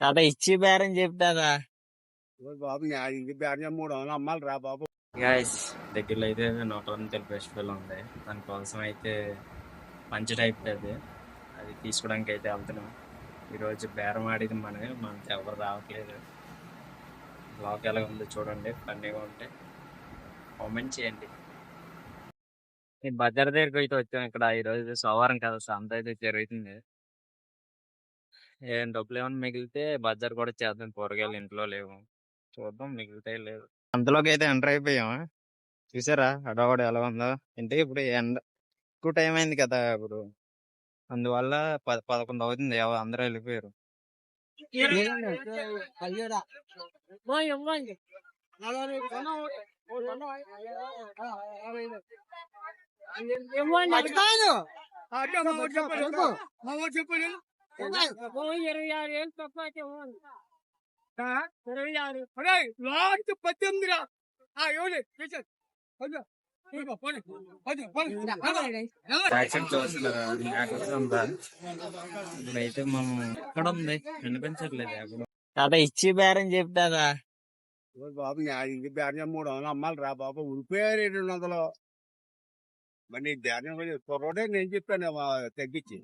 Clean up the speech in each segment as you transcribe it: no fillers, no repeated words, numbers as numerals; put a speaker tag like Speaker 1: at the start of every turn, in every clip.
Speaker 1: తాత ఇచ్చి బేరం చెప్తాదా
Speaker 2: బాబు ఇంక బ్యాడ్జ 300 అమ్మాలి రా బాబు.
Speaker 1: గాయస్ దగ్గరలో అయితే నోటంతల్ ఫెస్టివల్ ఉంది. దానికోసం అయితే మంచి టైప్ అది అది తీసుకోవడానికి అయితే వెళ్తున్నాం. ఈరోజు బేరం ఆడేది మనతో ఎవరు రావట్లేదు. బ్లాగ్ ఎలా ఉందో చూడండి, ఫన్నీగా ఉంటే కామెంట్ చేయండి. ఈ బజార్ దగ్గరికి అయితే వచ్చాం. ఇక్కడ ఈరోజు సోమవారం కదా, సంత అయితే జరుగుతుంది. ఏం డబ్బులు ఏమైనా మిగిలితే బజార్ కూడా చేద్దాం. కూరగాయలు ఇంట్లో లేవు, చూద్దాం మిగిలితే లేదు. అంతలోకి అయితే ఎంటర్ అయిపోయాం. చూసారా హడావుడి ఎలా ఉందో. అంటే ఇప్పుడు ఎండ ఎక్కువ టైం అయింది కదా ఇప్పుడు, అందువల్ల 11 అవుతుంది. అందరూ వెళ్ళిపోయారు.
Speaker 2: లాస్ట్ 18 రా.
Speaker 1: ఇప్పుడైతే మనం ఎక్కడ ఉంది వినిపించట్లేదు ఎక్కడ. తాత ఇచ్చి బేరం చెప్తాదా
Speaker 2: బాబు ఇంక బ్యాడ్జ 300 అమ్మాలి రా బాబు. ఉరిపోయారు 200. మరి నీ ధ్యానం కుర్రోడే నేను చెప్పాను తగ్గించి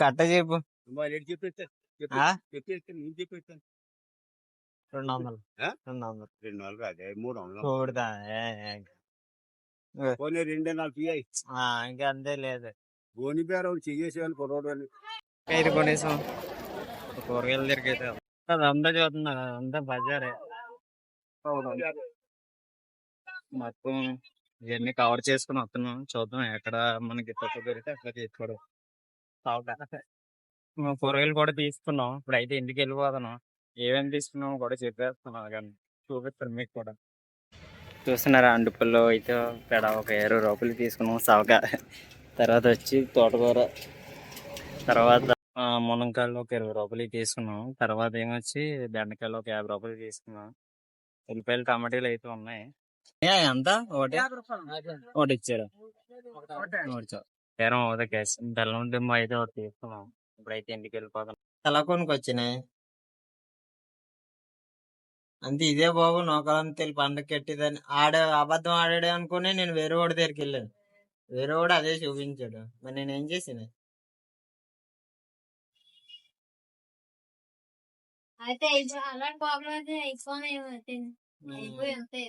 Speaker 1: కట్ట చెప్పు.
Speaker 2: మరి చెప్పేస్తాను చెప్పేస్తాను నేను చెప్పేస్తాను.
Speaker 1: 200
Speaker 2: 200 అదే 300
Speaker 1: చూడదా
Speaker 2: పోనీ 2.5
Speaker 1: ఇంకా అంతే లేదు.
Speaker 2: గోని బేరం చెయ్యేసేవాళ్ళు కుర్రోడు అని
Speaker 1: ఇది కొనేసాం. కూరగాయల దగ్గరికి అయితే అంతా చూస్తున్నా, అంతా బజారే మొత్తం. ఇవన్నీ కవర్ చేసుకుని వస్తున్నాం. చూద్దాం ఎక్కడ మనకి తక్కువ పెరిగితే అక్కడ తీసుకోవడం. కూరగాయలు కూడా తీసుకున్నాం. ఇప్పుడు అయితే ఇంటికి వెళ్ళిపోతున్నాం. ఏమేమి తీసుకున్నాం కూడా చెప్పేస్తున్నాం, కానీ చూపిస్తాను మీకు కూడా. చూస్తున్నారా అండుపుల్లో అయితే ఇక్కడ ఒక 20 రూపాయలు తీసుకున్నాం సవగా. తర్వాత వచ్చి తోటకూర, తర్వాత మునక్కాయలు ఒక 20 రూపాయలు తీసుకున్నాం. తర్వాత ఏమొచ్చి బెండకాయలు ఒక 50 రూపాయలు తీసుకున్నాం. ఉల్లిపాయలు టమాటాలు అయితే ఉన్నాయి. ఎంత ఒకటి ఇచ్చారు. బేరం అవుతా గ్యాస్ బెల్లం దిమ్మ అయితే ఒకటి తీసుకున్నాం. ఇప్పుడైతే ఇంటికి వెళ్ళిపోతాం. తల కొనుక్కి వచ్చినాయి అంతే. ఇదే బాబు నౌకలం తెలిపి పండగ కట్టిదని అబద్ధం ఆడాడే అనుకుని నేను వేరే వాడి దగ్గరికి వెళ్ళాను. వేరే వాడు అదే చూపించాడు. మరి నేను ఏం చేసిన?
Speaker 3: అయితే అలాంటి ప్రాబ్లం అయితే ఐఫోన్ అయిపోయి అంతే.